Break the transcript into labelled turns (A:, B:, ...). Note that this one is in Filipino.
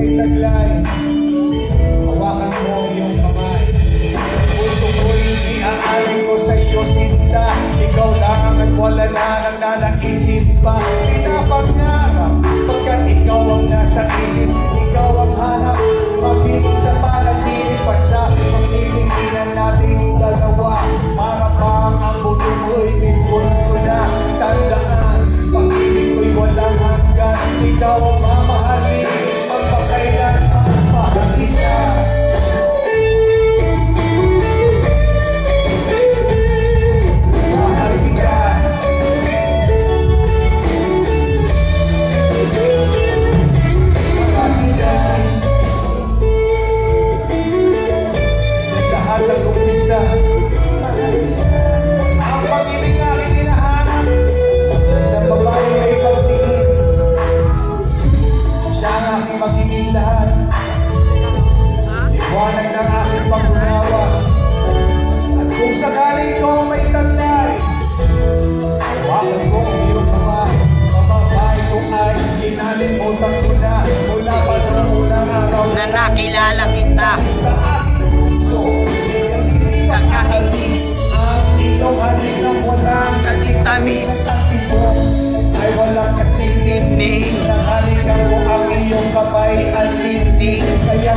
A: may taglay, hawakan mo ang iyong kamay. Puso ko'y iaalay ko sa iyo sinta. Ikaw lang at wala na nang nanaisip pa. Pinapangarap pagkat ikaw ang nasa isip. Ikaw ang hanap, magiging sa panaginip. At sa paghihinginan natin dalawa, para pang ang buto mo'y bipon ko na. Tandaan, pag-ibig ko'y walang hanggan. Ikaw ang mamahalin, magpakailan mahal kita. Ang pag-ibig na aking hinahanap sa babae may pagtingin, siya ang aking magiging lahat, liwanag ng aking pag-unawa. At kung sakali ko may taglay, hawakan ko ang iyong kamay. Mababae ko ay kinalimutan ko na mula pa ng unang araw
B: na nakilala kita.
A: Sa aking puso
B: kakakingis
A: ang iyong halik ng walang
B: kasing tamis
A: ay walang kasing
B: nining
A: nahalikan mo ang iyong kapay at
B: tinting
A: kaya